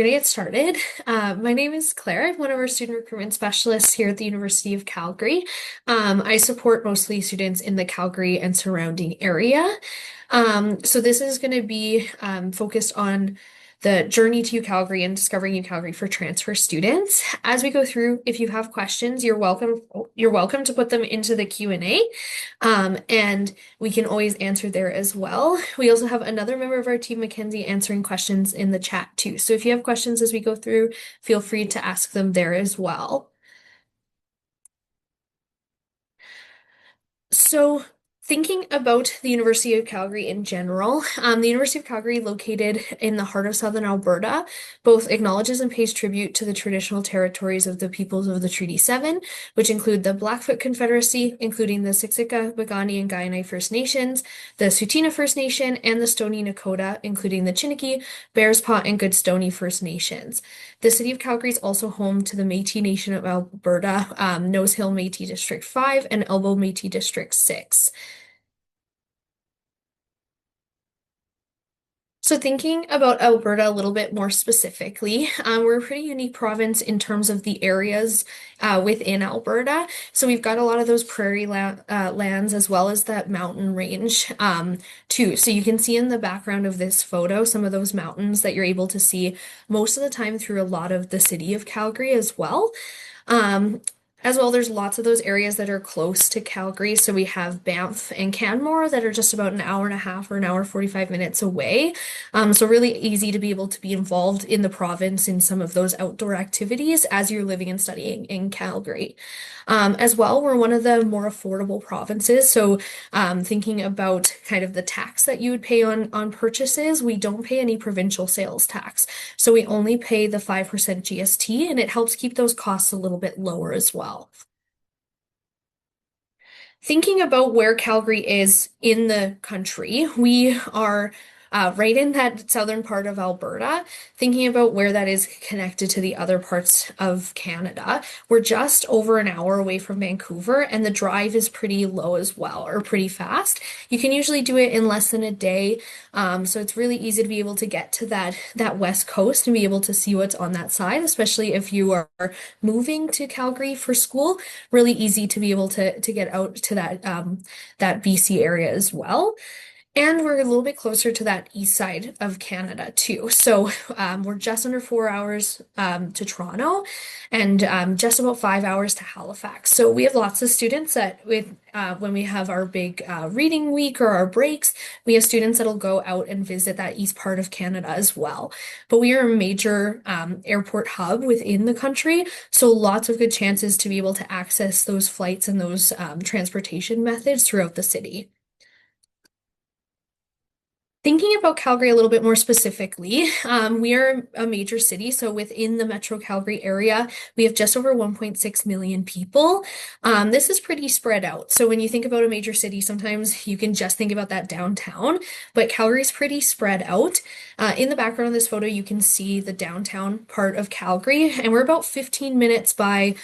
We're gonna get started. My name is Claire. I'm one of our student recruitment specialists here at the University of Calgary. I support mostly students in the Calgary and surrounding area. So this is going to be focused on the journey to UCalgary and discovering UCalgary for transfer students. As we go through, if you have questions, you're welcome to put them into the Q&A, and we can always answer there as well. We also have another member of our team, Mackenzie, answering questions in the chat too. So if you have questions as we go through, feel free to ask them there as well. So, thinking about the University of Calgary in general, the University of Calgary, located in the heart of southern Alberta, both acknowledges and pays tribute to the traditional territories of the peoples of the Treaty 7, which include the Blackfoot Confederacy, including the Siksika, Piikani, and Kainai First Nations, the Tsuut'ina First Nation, and the Stoney Nakoda, including the Chiniki, Bearspaw, and Goodstoney First Nations. The city of Calgary is also home to the Métis Nation of Alberta, Nose Hill Métis District 5, and Elbow Métis District 6. So thinking about Alberta a little bit more specifically, we're a pretty unique province in terms of the areas within Alberta. So we've got a lot of those prairie lands as well as that mountain range too. So you can see in the background of this photo some of those mountains that you're able to see most of the time through a lot of the city of Calgary as well. Um, as well, there's lots of those areas that are close to Calgary. So we have Banff and Canmore that are just about an hour and a half or an hour 45 minutes away. So really easy to be able to be involved in the province in some of those outdoor activities as you're living and studying in Calgary. As well, we're one of the more affordable provinces. So thinking about kind of the tax that you would pay on purchases, we don't pay any provincial sales tax. So we only pay the 5% GST, and it helps keep those costs a little bit lower as well. Thinking about where Calgary is in the country, we are right in that southern part of Alberta. Thinking about where that is connected to the other parts of Canada, we're just over an hour away from Vancouver, and the drive is pretty low as well, or pretty fast. You can usually do it in less than a day, so it's really easy to be able to get to that west coast and be able to see what's on that side, especially if you are moving to Calgary for school. Really easy to be able to get out to that BC area as well. And we're a little bit closer to that east side of Canada too. So we're just under 4 hours to Toronto, and just about 5 hours to Halifax. So we have lots of students that when we have our big reading week or our breaks, we have students that'll go out and visit that east part of Canada as well. But we are a major airport hub within the country, so lots of good chances to be able to access those flights and those transportation methods throughout the city. Thinking about Calgary a little bit more specifically, we are a major city. So within the Metro Calgary area, we have just over 1.6 million people. This is pretty spread out. So when you think about a major city, sometimes you can just think about that downtown, but Calgary's pretty spread out. In the background of this photo, you can see the downtown part of Calgary, and we're about 15 minutes by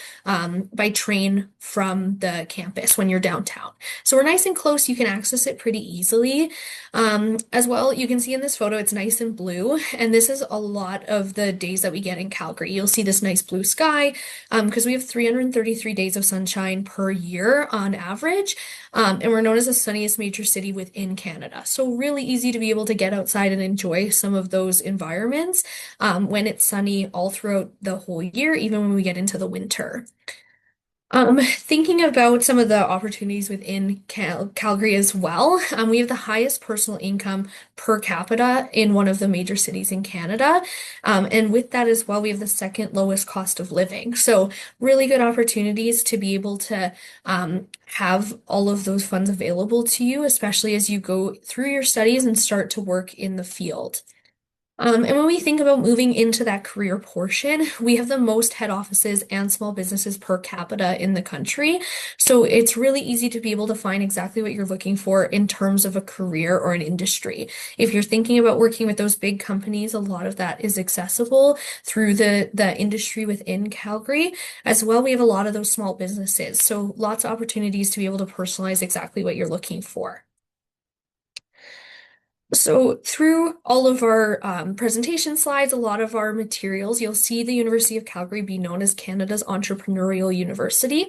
train from the campus when you're downtown. So we're nice and close. You can access it pretty easily. As well, you can see in this photo, it's nice and blue, and this is a lot of the days that we get in Calgary. You'll see this nice blue sky, because we have 333 days of sunshine per year on average, and we're known as the sunniest major city within Canada. So really easy to be able to get outside and enjoy some of those environments when it's sunny all throughout the whole year, even when we get into the winter. Thinking about some of the opportunities within Calgary as well, we have the highest personal income per capita in one of the major cities in Canada. And with that as well, we have the second lowest cost of living. So really good opportunities to be able to have all of those funds available to you, especially as you go through your studies and start to work in the field. And when we think about moving into that career portion, we have the most head offices and small businesses per capita in the country. So it's really easy to be able to find exactly what you're looking for in terms of a career or an industry. If you're thinking about working with those big companies, a lot of that is accessible through the industry within Calgary. As well, we have a lot of those small businesses. So lots of opportunities to be able to personalize exactly what you're looking for. So through all of our presentation slides, a lot of our materials, you'll see the University of Calgary be known as Canada's entrepreneurial university.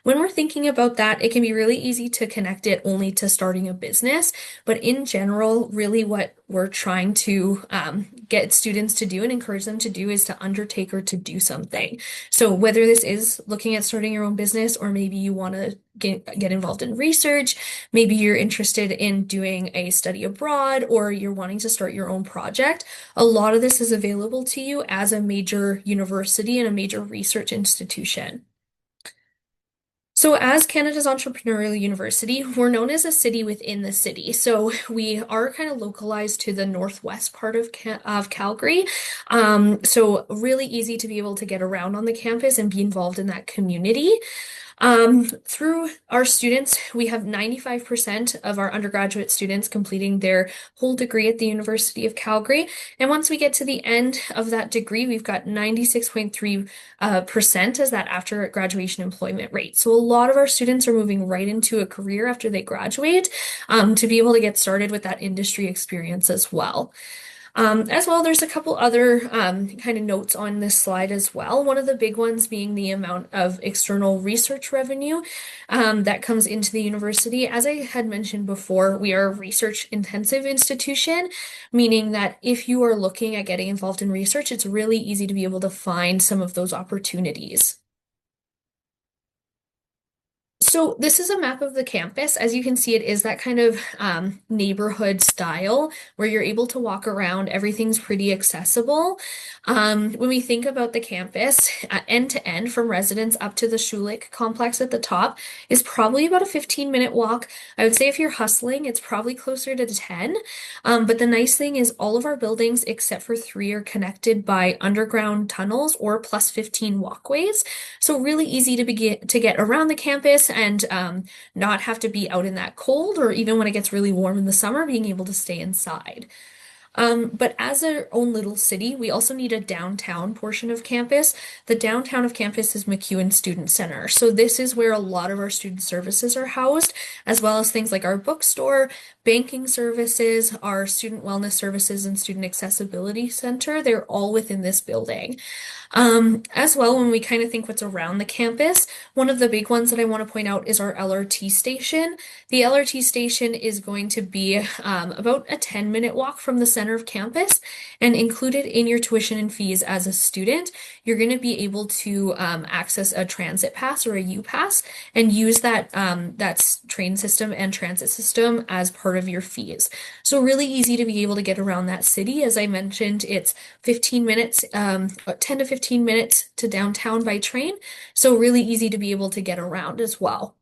When we're thinking about that, it can be really easy to connect it only to starting a business. But in general, really what we're trying to get students to do and encourage them to do is to undertake or to do something. So whether this is looking at starting your own business, or maybe you want to get involved in research, maybe you're interested in doing a study abroad, or you're wanting to start your own project. A lot of this is available to you as a major university and a major research institution. So, as Canada's entrepreneurial university, we're known as a city within the city. So, we are kind of localized to the northwest part of Calgary. So, really easy to be able to get around on the campus and be involved in that community. Through our students, we have 95% of our undergraduate students completing their whole degree at the University of Calgary. And once we get to the end of that degree, we've got 96.3% as that after graduation employment rate. So a lot of our students are moving right into a career after they graduate, to be able to get started with that industry experience as well. As well, there's a couple other kind of notes on this slide as well. One of the big ones being the amount of external research revenue that comes into the university. As I had mentioned before, we are a research intensive institution, meaning that if you are looking at getting involved in research, it's really easy to be able to find some of those opportunities. So this is a map of the campus. As you can see, it is that kind of neighborhood style where you're able to walk around. Everything's pretty accessible. When we think about the campus, end to end from residence up to the Schulich complex at the top is probably about a 15-minute walk. I would say if you're hustling, it's probably closer to 10. But the nice thing is all of our buildings, except for three, are connected by underground tunnels or plus 15 walkways. So really easy to begin to get around the campus and not have to be out in that cold, or even when it gets really warm in the summer, being able to stay inside. But as our own little city, we also need a downtown portion of campus. The downtown of campus is MacEwan Student Center. So this is where a lot of our student services are housed, as well as things like our bookstore, banking services, our student wellness services, and student accessibility center. They're all within this building. As well, when we kind of think what's around the campus, one of the big ones that I want to point out is our LRT station. The LRT station is going to be about a 10-minute walk from the center of campus, and included in your tuition and fees as a student, you're going to be able to access a transit pass or a U pass and use that train system and transit system as part of your fees. So really easy to be able to get around that city. As I mentioned, it's 15 minutes, 10 to 15 minutes to downtown by train. So really easy to be able to get around as well.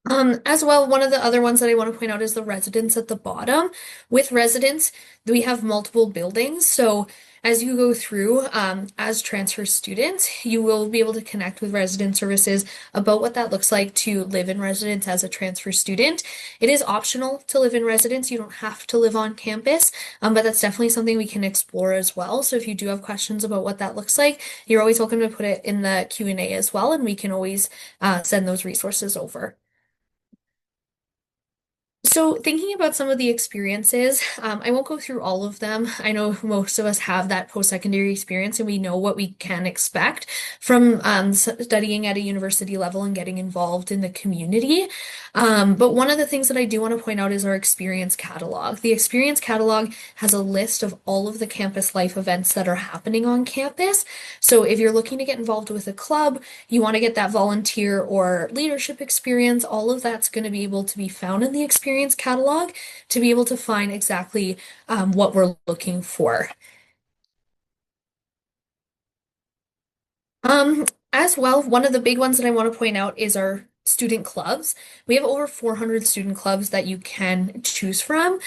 As well, one of the other ones that I want to point out is the residence at the bottom. With residence, we have multiple buildings. So as you go through, as transfer students, you will be able to connect with resident services about what that looks like to live in residence as a transfer student. It is optional to live in residence. You don't have to live on campus, but that's definitely something we can explore as well. So if you do have questions about what that looks like, you're always welcome to put it in the Q&A as well, and we can always send those resources over. So, thinking about some of the experiences, I won't go through all of them. I know most of us have that post-secondary experience and we know what we can expect from studying at a university level and getting involved in the community. But one of the things that I do want to point out is our experience catalog. The experience catalog has a list of all of the campus life events that are happening on campus. So, if you're looking to get involved with a club, you want to get that volunteer or leadership experience, all of that's going to be able to be found in the experience catalog to be able to find exactly what we're looking for. As well, one of the big ones that I want to point out is our student clubs. We have over 400 student clubs that you can choose from.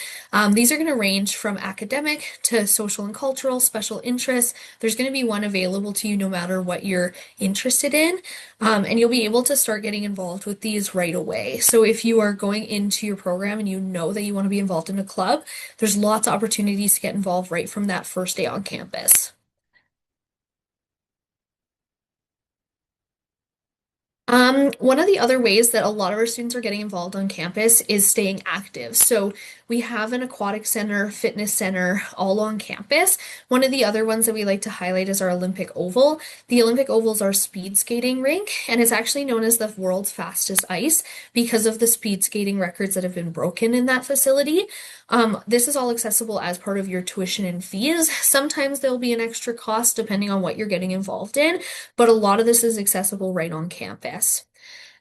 These are going to range from academic to social and cultural, special interests. There's going to be one available to you no matter what you're interested in. And you'll be able to start getting involved with these right away. So if you are going into your program and you know that you want to be involved in a club, there's lots of opportunities to get involved right from that first day on campus. One of the other ways that a lot of our students are getting involved on campus is staying active. So we have an aquatic center, fitness center, all on campus. One of the other ones that we like to highlight is our Olympic Oval. The Olympic Oval is our speed skating rink, and it's actually known as the world's fastest ice because of the speed skating records that have been broken in that facility. This is all accessible as part of your tuition and fees. Sometimes there'll be an extra cost depending on what you're getting involved in, but a lot of this is accessible right on campus.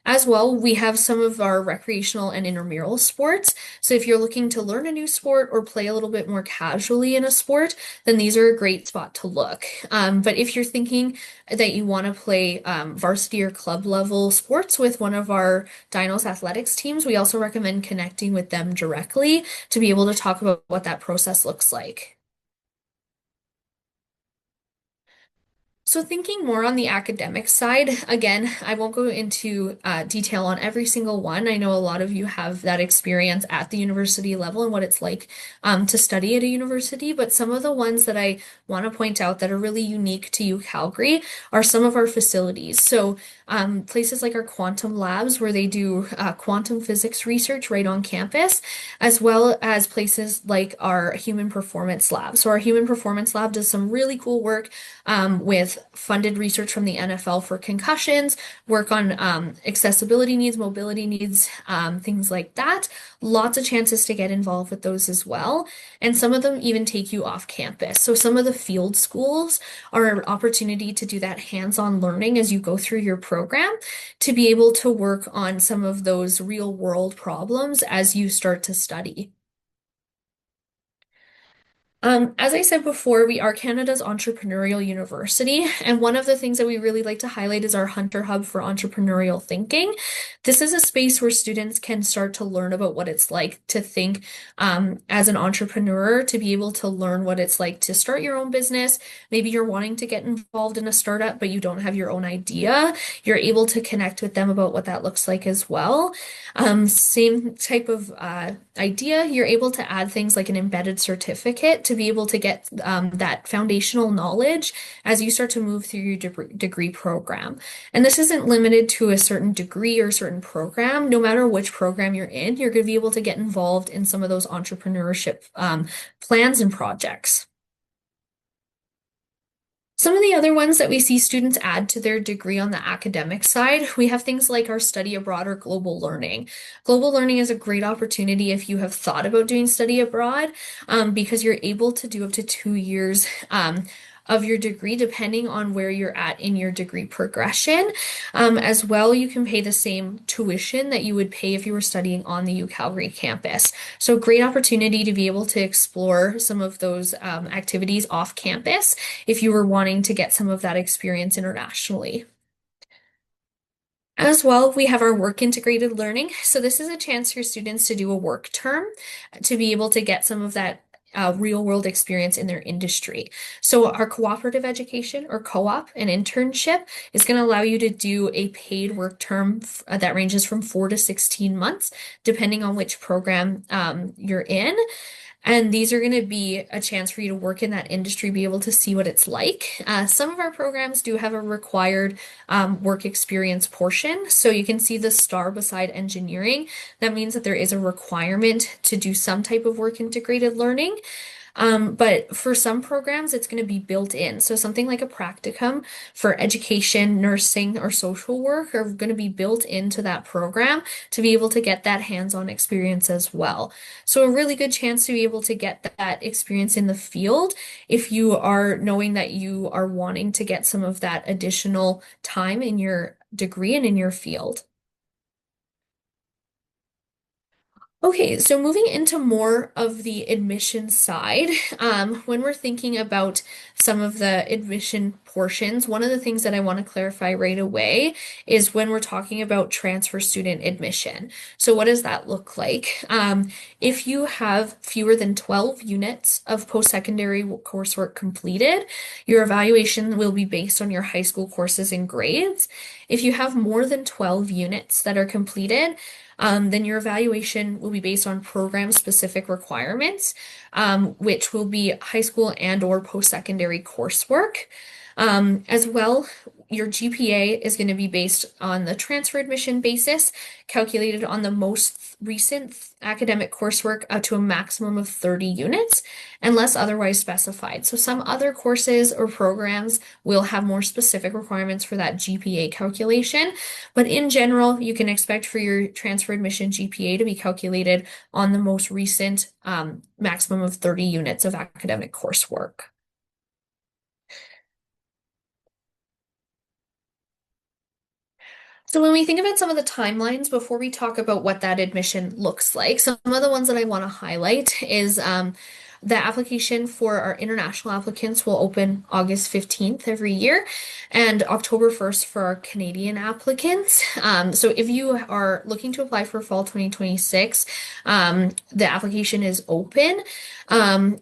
As well, we have some of our recreational and intramural sports. So if you're looking to learn a new sport or play a little bit more casually in a sport, then these are a great spot to look. But if you're thinking that you want to play varsity or club level sports with one of our Dinos athletics teams, we also recommend connecting with them directly to be able to talk about what that process looks like. So, thinking more on the academic side, again, I won't go into detail on every single one. I know a lot of you have that experience at the university level and what it's like to study at a university, but some of the ones that I want to point out that are really unique to UCalgary are some of our facilities. So, places like our quantum labs, where they do quantum physics research right on campus, as well as places like our human performance lab. So, our human performance lab does some really cool work with funded research from the NFL for concussions, work on accessibility needs, mobility needs, things like that. Lots of chances to get involved with those as well. And some of them even take you off campus. So some of the field schools are an opportunity to do that hands-on learning as you go through your program to be able to work on some of those real world problems as you start to study. As I said before, we are Canada's entrepreneurial university, and one of the things that we really like to highlight is our Hunter Hub for entrepreneurial thinking. This is a space where students can start to learn about what it's like to think as an entrepreneur, to be able to learn what it's like to start your own business. Maybe you're wanting to get involved in a startup, but you don't have your own idea. You're able to connect with them about what that looks like as well. Same type of idea, you're able to add things like an embedded certificate to be able to get that foundational knowledge as you start to move through your degree program. And this isn't limited to a certain degree or certain program. No matter which program you're in, you're going to be able to get involved in some of those entrepreneurship plans and projects. Some of the other ones that we see students add to their degree on the academic side, we have things like our study abroad or global learning. Global learning is a great opportunity if you have thought about doing study abroad, because you're able to do up to 2 years of your degree, depending on where you're at in your degree progression. As well, you can pay the same tuition that you would pay if you were studying on the UCalgary campus. So, great opportunity to be able to explore some of those activities off campus if you were wanting to get some of that experience internationally. As well, we have our work integrated learning. So this is a chance for students to do a work term to be able to get some of that real world experience in their industry. So our cooperative education or co-op and internship is going to allow you to do a paid work term that ranges from 4 to 16 months, depending on which program you're in. And these are going to be a chance for you to work in that industry, be able to see what it's like. Some of our programs do have a required work experience portion. So you can see the star beside engineering. That means that there is a requirement to do some type of work integrated learning. But for some programs, it's going to be built in. So something like a practicum for education, nursing, or social work are going to be built into that program to be able to get that hands-on experience as well. So a really good chance to be able to get that experience in the field if you are knowing that you are wanting to get some of that additional time in your degree and in your field. Okay, so moving into more of the admission side, when we're thinking about some of the admission portions, one of the things that I want to clarify right away is when we're talking about transfer student admission. So what does that look like? If you have fewer than 12 units of post-secondary coursework completed, your evaluation will be based on your high school courses and grades. If you have more than 12 units that are completed, then your evaluation will be based on program specific requirements. which will be high school and or post-secondary coursework. As well, your GPA is going to be based on the transfer admission basis, calculated on the most recent academic coursework up to a maximum of 30 units, unless otherwise specified. So some other courses or programs will have more specific requirements for that GPA calculation, but in general, you can expect for your transfer admission GPA to be calculated on the most recent maximum of 30 units of academic coursework. So when we think about some of the timelines before we talk about what that admission looks like, some of the ones that I want to highlight is the application for our international applicants will open August 15th every year and October 1st for our Canadian applicants. So if you are looking to apply for fall 2026, the application is open.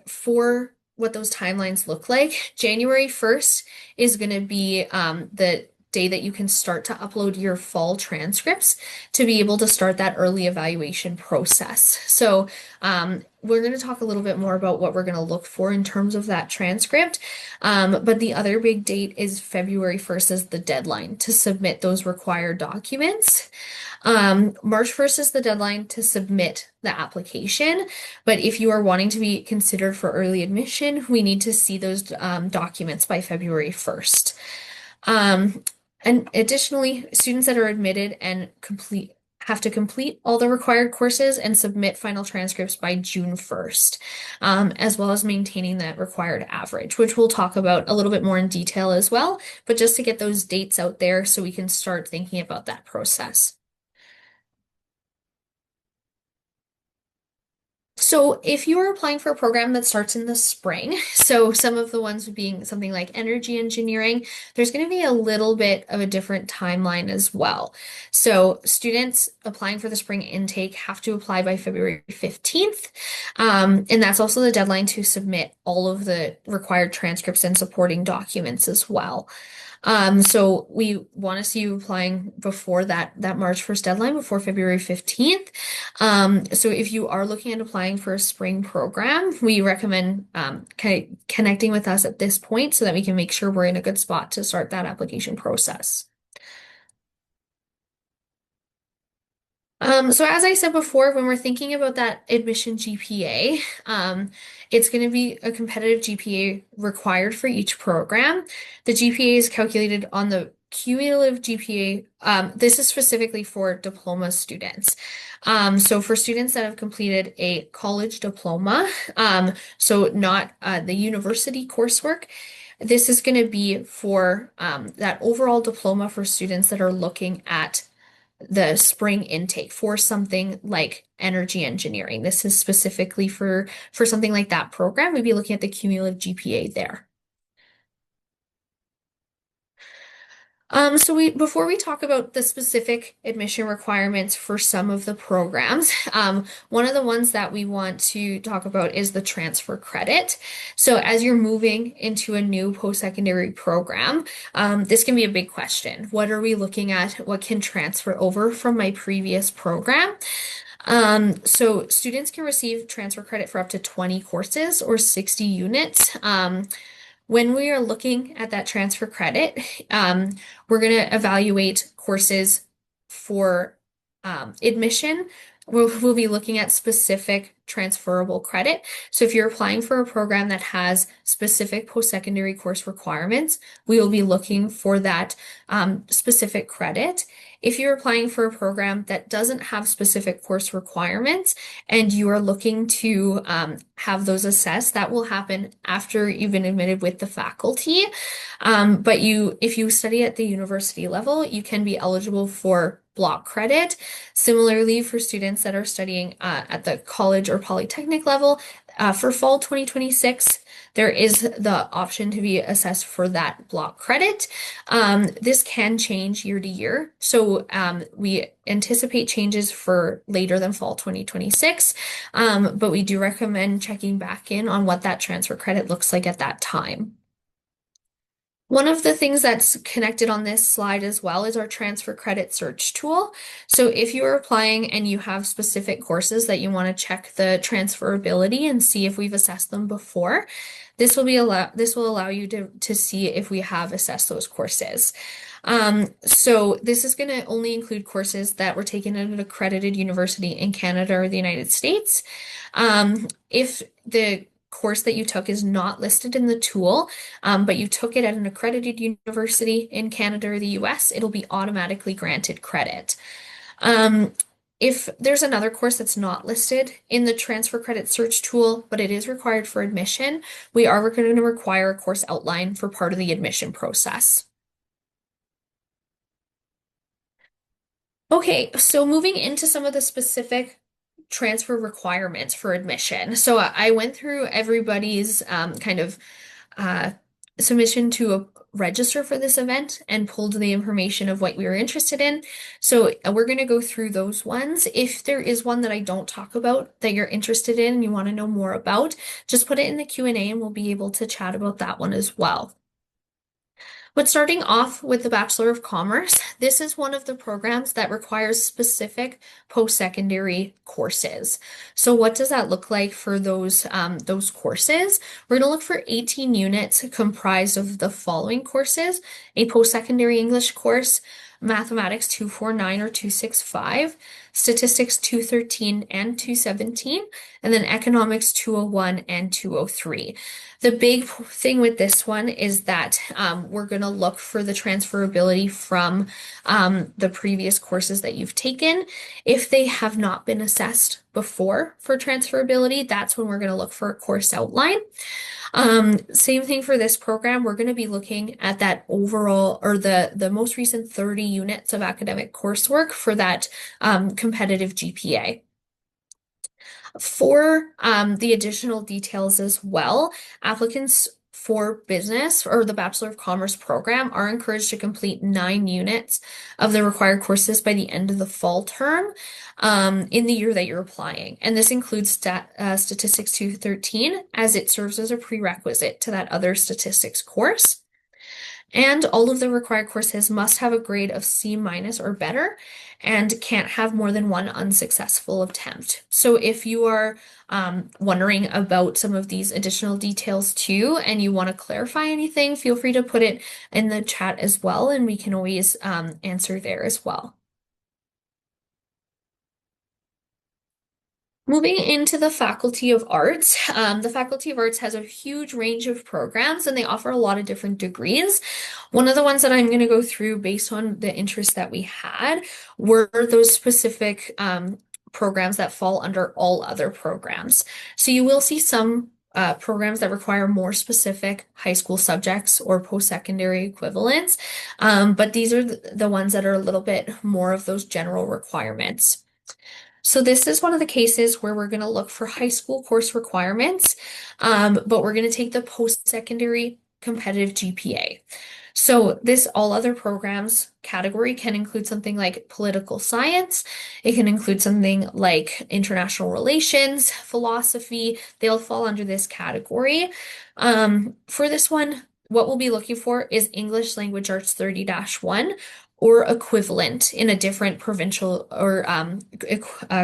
For what those timelines look like, January 1st is going to be the day that you can start to upload your fall transcripts to be able to start that early evaluation process. So we're going to talk a little bit more about what we're going to look for in terms of that transcript. But the other big date is February 1st as the deadline to submit those required documents. March 1st is the deadline to submit the application, but if you are wanting to be considered for early admission, we need to see those documents by February 1st. And additionally, students that are admitted and have to complete all the required courses and submit final transcripts by June 1st, as well as maintaining that required average, which we'll talk about a little bit more in detail as well, but just to get those dates out there so we can start thinking about that process. So if you are applying for a program that starts in the spring, so some of the ones being something like energy engineering, there's going to be a little bit of a different timeline as well. So students applying for the spring intake have to apply by February 15th. And that's also the deadline to submit all of the required transcripts and supporting documents as well. So we want to see you applying before that March 1st deadline, before February 15th. So if you are looking at applying for a spring program, we recommend connecting with us at this point so that we can make sure we're in a good spot to start that application process. So as I said before, when we're thinking about that admission GPA, it's going to be a competitive GPA required for each program. The GPA is calculated on the cumulative GPA. This is specifically for diploma students. So for students that have completed a college diploma, so not the university coursework, this is going to be for that overall diploma for students that are looking at the spring intake for something like energy engineering. This is specifically for something like that program. We'd be looking at the cumulative GPA there. So before we talk about the specific admission requirements for some of the programs, one of the ones that we want to talk about is the transfer credit. So as you're moving into a new post-secondary program, this can be a big question. What are we looking at? What can transfer over from my previous program? So students can receive transfer credit for up to 20 courses or 60 units. When we are looking at that transfer credit, we're going to evaluate courses for admission. We'll be looking at specific transferable credit. So if you're applying for a program that has specific post-secondary course requirements, we will be looking for that specific credit. If you're applying for a program that doesn't have specific course requirements and you are looking to have those assessed, that will happen after you've been admitted with the faculty. But if you study at the university level, you can be eligible for block credit. Similarly, for students that are studying at the college or polytechnic level, for fall 2026, there is the option to be assessed for that block credit. This can change year to year. So we anticipate changes for later than fall 2026, but we do recommend checking back in on what that transfer credit looks like at that time. One of the things that's connected on this slide as well is our transfer credit search tool. So if you are applying and you have specific courses that you want to check the transferability and see if we've assessed them before, this will allow you to see if we have assessed those courses. So this is going to only include courses that were taken at an accredited university in Canada or the United States. If the course that you took is not listed in the tool, but you took it at an accredited university in Canada or the US, it'll be automatically granted credit. Um, if there's another course that's not listed in the transfer credit search tool, but it is required for admission, we are going to require a course outline for part of the admission process. Okay, so moving into some of the specific transfer requirements for admission. So I went through everybody's kind of uh, submission to register for this event and pulled the information of what we were interested in. So we're going to go through those ones. If there is one that I don't talk about that you're interested in and you want to know more about, just put it in the Q&A and we'll be able to chat about that one as well. But starting off with the Bachelor of Commerce, this is one of the programs that requires specific post-secondary courses. So what does that look like for those courses? We're going to look for 18 units comprised of the following courses: a post-secondary English course, Mathematics 249 or 265, Statistics 213 and 217, and then Economics 201 and 203. The big thing with this one is that we're going to look for the transferability from the previous courses that you've taken. If they have not been assessed before for transferability, that's when we're going to look for a course outline. Same thing for this program. We're going to be looking at that overall or the most recent 30 units of academic coursework for that competitive GPA. For the additional details as well, applicants for business or the Bachelor of Commerce program are encouraged to complete 9 units of the required courses by the end of the fall term in the year that you're applying. And this includes Statistics 213 as it serves as a prerequisite to that other statistics course. And all of the required courses must have a grade of C minus or better and can't have more than one unsuccessful attempt. So if you are wondering about some of these additional details too, and you want to clarify anything, feel free to put it in the chat as well, and we can always answer there as well. Moving into the Faculty of Arts, the Faculty of Arts has a huge range of programs and they offer a lot of different degrees. One of the ones that I'm going to go through based on the interest that we had were those specific programs that fall under all other programs. So you will see some programs that require more specific high school subjects or post-secondary equivalents, but these are the ones that are a little bit more of those general requirements. So this is one of the cases where we're going to look for high school course requirements, but we're going to take the post-secondary competitive GPA. So this all other programs category can include something like political science. It can include something like international relations, philosophy. They'll fall under this category. For this one, what we'll be looking for is English Language Arts 30-1 or equivalent in a different provincial or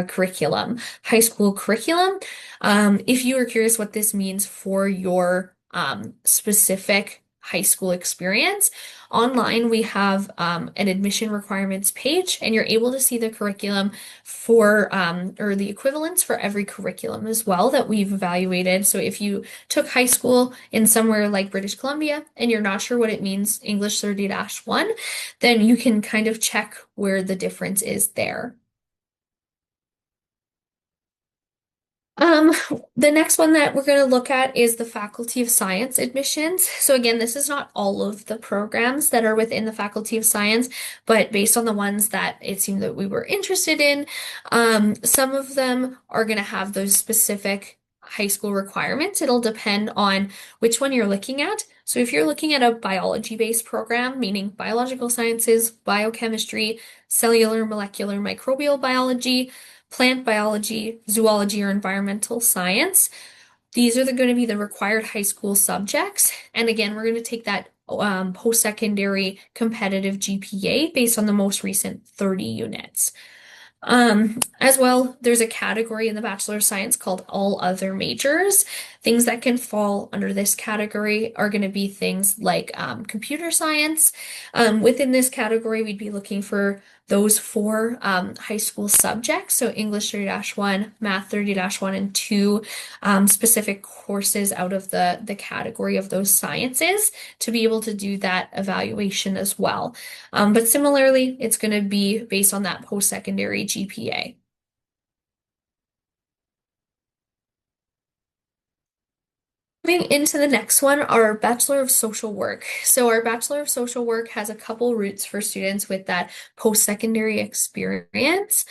curriculum, high school curriculum. If you are curious what this means for your specific high school experience, online we have an admission requirements page, and you're able to see the curriculum for or the equivalents for every curriculum as well that we've evaluated. So if you took high school in somewhere like British Columbia and you're not sure what it means, English 30-1, then you can kind of check where the difference is there. Um, the next one that we're going to look at is the Faculty of Science admissions. So again, this is not all of the programs that are within the Faculty of Science, but based on the ones that it seemed that we were interested in, some of them are going to have those specific high school requirements. It'll depend on which one you're looking at. So if you're looking at a biology-based program, meaning biological sciences, biochemistry, cellular, molecular, microbial biology, plant biology, zoology, or environmental science. These are going to be the required high school subjects. And again, we're going to take that post-secondary competitive GPA based on the most recent 30 units. As well, there's a category in the Bachelor of Science called all other majors. Things that can fall under this category are going to be things like computer science. Within this category, we'd be looking for those four high school subjects. So English 30-1, Math 30-1, and two specific courses out of the category of those sciences to be able to do that evaluation as well. But similarly, it's going to be based on that post-secondary GPA. Moving into the next one, our Bachelor of Social Work. So our Bachelor of Social Work has a couple routes for students with that post-secondary experience.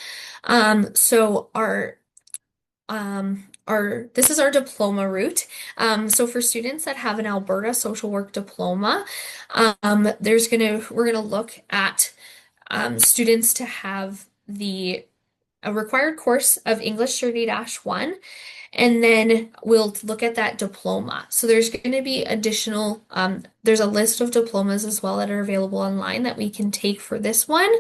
So our this is our diploma route. So for students that have an Alberta social work diploma, we're gonna look at students to have a required course of English 30-1, and then we'll look at that diploma. So there's going to be there's a list of diplomas as well that are available online that we can take for this one.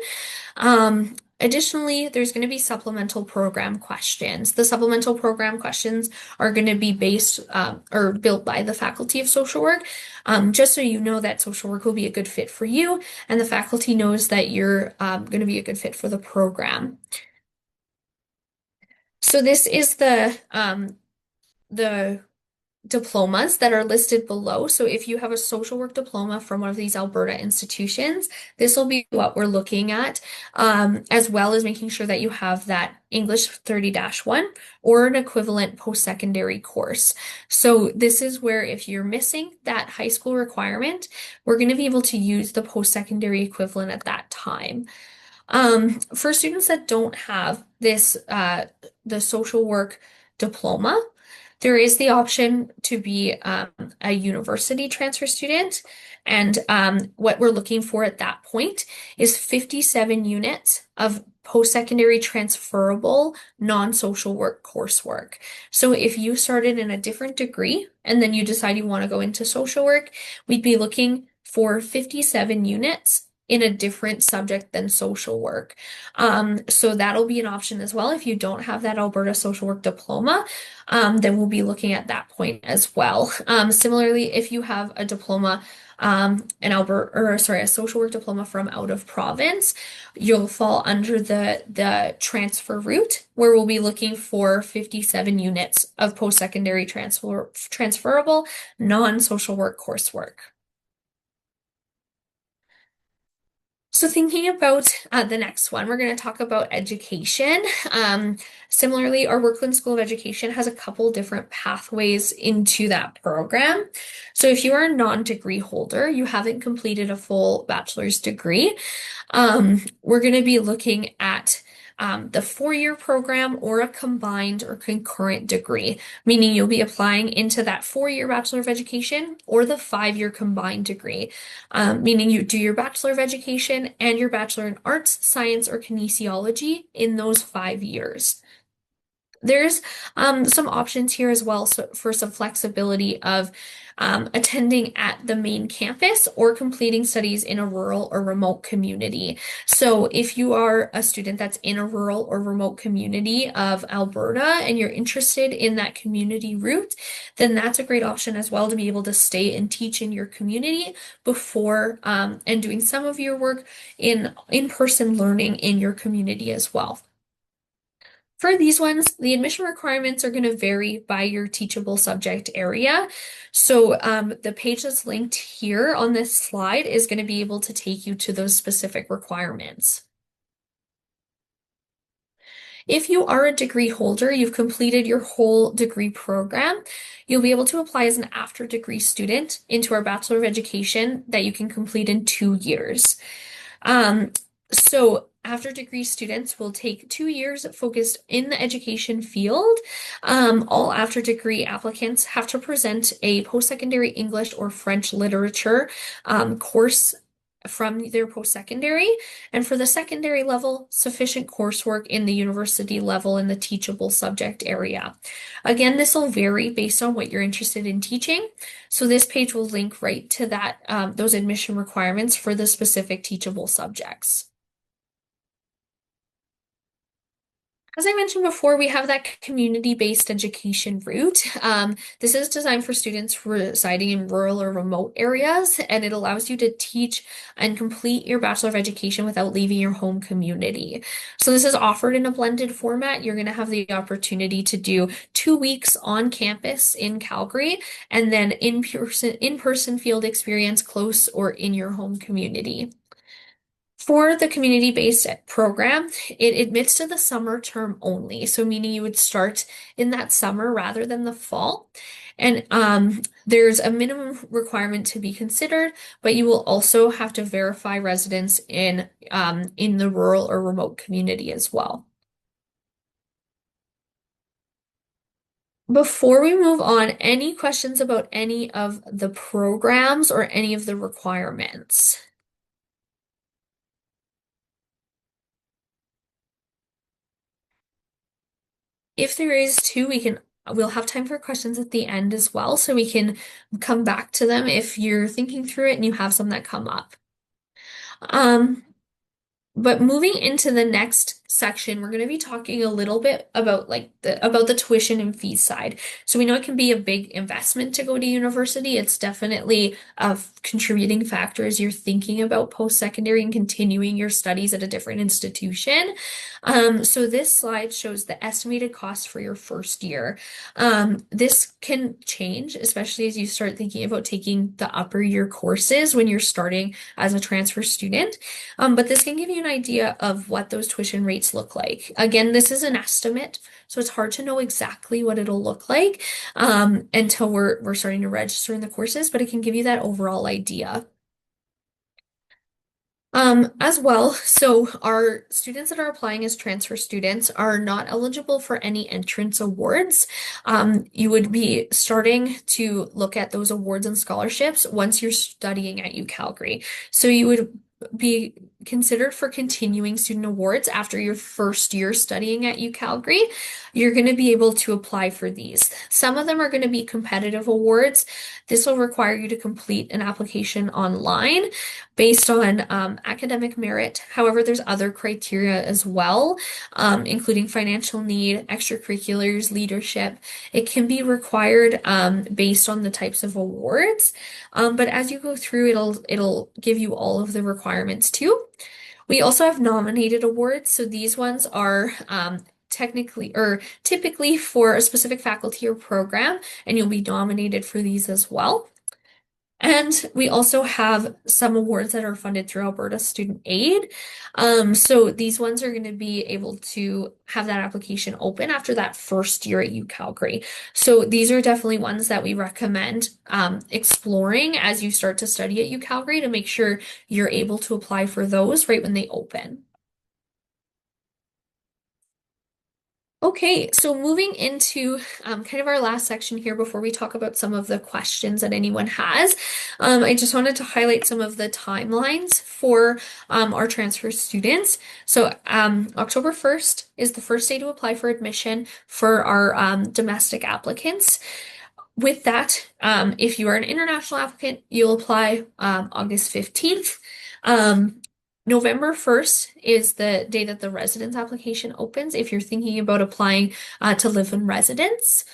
Additionally, there's going to be supplemental program questions. The supplemental program questions are going to be based or built by the Faculty of Social Work, just so you know that social work will be a good fit for you, and the faculty knows that you're going to be a good fit for the program. So this is the diplomas that are listed below. So if you have a social work diploma from one of these Alberta institutions, this will be what we're looking at, as well as making sure that you have that English 30-1 or an equivalent post-secondary course. So this is where if you're missing that high school requirement, we're going to be able to use the post-secondary equivalent at that time. For students that don't have the social work diploma, there is the option to be a university transfer student. And what we're looking for at that point is 57 units of post-secondary transferable non-social work coursework. So if you started in a different degree and then you decide you want to go into social work, we'd be looking for 57 units in a different subject than social work. So that'll be an option as well. If you don't have that Alberta social work diploma, then we'll be looking at that point as well. Similarly, if you have a diploma, a social work diploma from out of province, you'll fall under the transfer route, where we'll be looking for 57 units of post-secondary transferable non-social work coursework. So thinking about the next one, we're going to talk about education. Similarly, our Workland School of Education has a couple different pathways into that program. So if you are a non-degree holder, you haven't completed a full bachelor's degree, we're going to be looking at the four-year program or a combined or concurrent degree, meaning you'll be applying into that four-year Bachelor of Education or the five-year combined degree, meaning you do your Bachelor of Education and your Bachelor in Arts, Science, or Kinesiology in those 5 years. There's some options here as well for some flexibility of attending at the main campus or completing studies in a rural or remote community. So if you are a student that's in a rural or remote community of Alberta and you're interested in that community route, then that's a great option as well to be able to stay and teach in your community before and doing some of your work in-person learning in your community as well. For these ones, the admission requirements are going to vary by your teachable subject area. So the page that's linked here on this slide is going to be able to take you to those specific requirements. If you are a degree holder, you've completed your whole degree program, you'll be able to apply as an after-degree student into our Bachelor of Education that you can complete in 2 years. So after degree students will take 2 years focused in the education field. All after degree applicants have to present a post-secondary English or French literature course from their post-secondary, and for the secondary level, sufficient coursework in the university level in the teachable subject area. Again, this will vary based on what you're interested in teaching. So this page will link right to that, those admission requirements for the specific teachable subjects. As I mentioned before, we have that community-based education route. This is designed for students residing in rural or remote areas, and it allows you to teach and complete your Bachelor of Education without leaving your home community. So this is offered in a blended format. You're going to have the opportunity to do 2 weeks on campus in Calgary, and then in-person field experience close or in your home community. For the community-based program, it admits to the summer term only. So meaning you would start in that summer rather than the fall. And there's a minimum requirement to be considered, but you will also have to verify residence in the rural or remote community as well. Before we move on, any questions about any of the programs or any of the requirements? If there is two, we'll have time for questions at the end as well, so we can come back to them if you're thinking through it and you have some that come up. Um, but moving into the next section, we're going to be talking a little bit about the tuition and fee side. So we know it can be a big investment to go to university. It's definitely a contributing factor as you're thinking about post-secondary and continuing your studies at a different institution. So this slide shows the estimated cost for your first year. This can change, especially as you start thinking about taking the upper year courses when you're starting as a transfer student. But this can give you an idea of what those tuition rates look like. Again, this is an estimate, so it's hard to know exactly what it'll look like until we're starting to register in the courses, but it can give you that overall idea. As well, so our students that are applying as transfer students are not eligible for any entrance awards. You would be starting to look at those awards and scholarships once you're studying at UCalgary. So you would be considered for continuing student awards after your first year studying at UCalgary. You're going to be able to apply for these. Some of them are going to be competitive awards. This will require you to complete an application online based on academic merit. However, there's other criteria as well, including financial need, extracurriculars, leadership. It can be required based on the types of awards, but as you go through, it'll give you all of the requirements too. We also have nominated awards, so these ones are technically or typically for a specific faculty or program, and you'll be nominated for these as well. And we also have some awards that are funded through Alberta Student Aid. So these ones are going to be able to have that application open after that first year at UCalgary. So these are definitely ones that we recommend exploring as you start to study at UCalgary to make sure you're able to apply for those right when they open. Okay, so moving into kind of our last section here before we talk about some of the questions that anyone has, I just wanted to highlight some of the timelines for our transfer students. So October 1st is the first day to apply for admission for our domestic applicants. With that, if you are an international applicant, you'll apply August 15th. November 1st is the day that the residence application opens if you're thinking about applying to live in residence.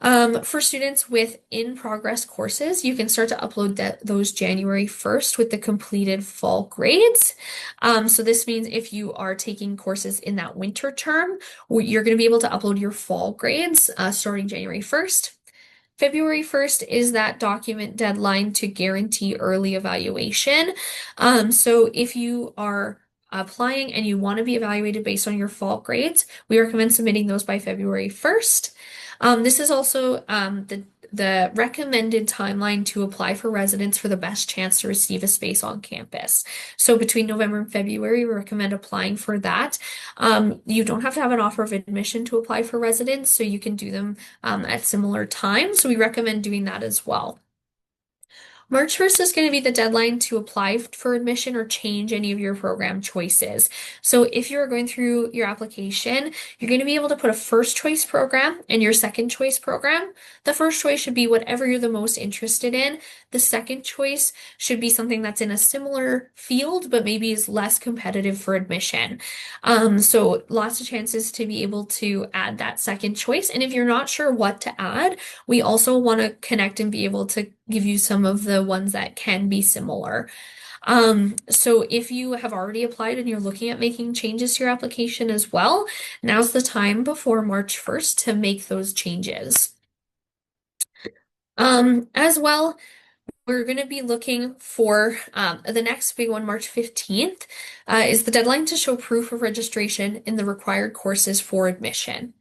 For students with in-progress courses, you can start to upload those January 1st with the completed fall grades. So this means if you are taking courses in that winter term, you're going to be able to upload your fall grades starting January 1st. February 1st is that document deadline to guarantee early evaluation. So if you are applying and you want to be evaluated based on your fall grades, we recommend submitting those by February 1st. This is also the recommended timeline to apply for residence for the best chance to receive a space on campus. So between November and February, we recommend applying for that. You don't have to have an offer of admission to apply for residence, so you can do them at similar times. So we recommend doing that as well. March 1st is going to be the deadline to apply for admission or change any of your program choices. So if you're going through your application, you're going to be able to put a first choice program and your second choice program. The first choice should be whatever you're the most interested in. The second choice should be something that's in a similar field, but maybe is less competitive for admission. So lots of chances to be able to add that second choice. And if you're not sure what to add, we also want to connect and be able to give you some of the ones that can be similar. So if you have already applied and you're looking at making changes to your application as well, now's the time before March 1st to make those changes. As well, we're going to be looking for the next big one, March 15th, is the deadline to show proof of registration in the required courses for admission.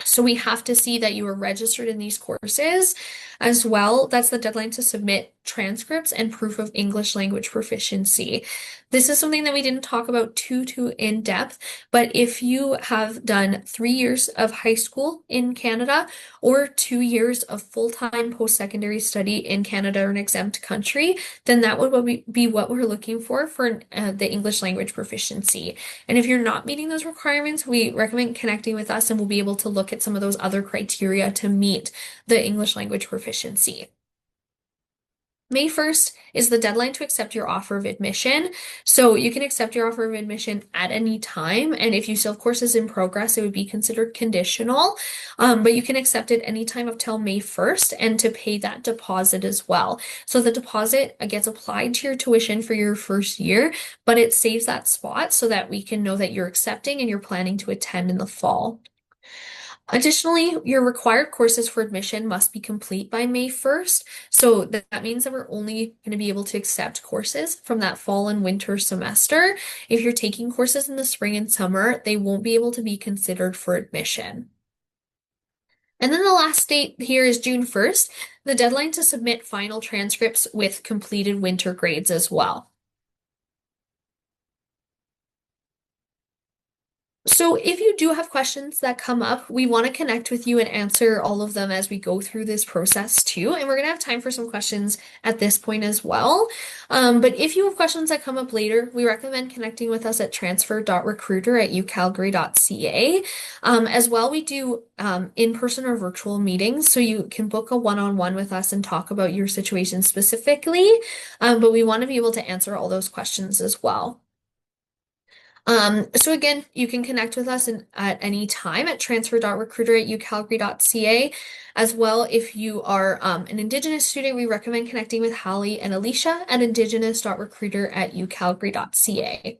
So we have to see that you are registered in these courses as well. That's the deadline to submit transcripts and proof of English language proficiency. This is something that we didn't talk about too in depth, but if you have done 3 years of high school in Canada or 2 years of full-time post-secondary study in Canada or an exempt country, then that would be what we're looking for the English language proficiency. And if you're not meeting those requirements, we recommend connecting with us and we'll be able to look at some of those other criteria to meet the English language proficiency. May 1st is the deadline to accept your offer of admission. So you can accept your offer of admission at any time. And if you still have courses in progress, it would be considered conditional. But you can accept it any time up till May 1st and to pay that deposit as well. So the deposit gets applied to your tuition for your first year, but it saves that spot so that we can know that you're accepting and you're planning to attend in the fall. Additionally, your required courses for admission must be complete by May 1st. So that means that we're only going to be able to accept courses from that fall and winter semester. If you're taking courses in the spring and summer, they won't be able to be considered for admission. And then the last date here is June 1st, the deadline to submit final transcripts with completed winter grades as well. So if you do have questions that come up, we want to connect with you and answer all of them as we go through this process too. And we're going to have time for some questions at this point as well. But if you have questions that come up later, we recommend connecting with us at transfer.recruiter@ucalgary.ca. As well, we do in-person or virtual meetings, so you can book a one-on-one with us and talk about your situation specifically. But we want to be able to answer all those questions as well. So again, you can connect with us at any time at transfer.recruiter@ucalgary.ca. As well, if you are an Indigenous student, we recommend connecting with Hallie and Alicia at indigenous.recruiter@ucalgary.ca.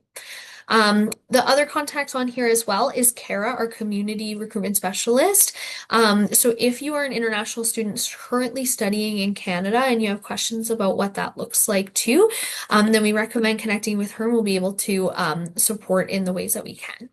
The other contact on here as well is Kara, our community recruitment specialist. So if you are an international student currently studying in Canada and you have questions about what that looks like too, then we recommend connecting with her and we'll be able to support in the ways that we can.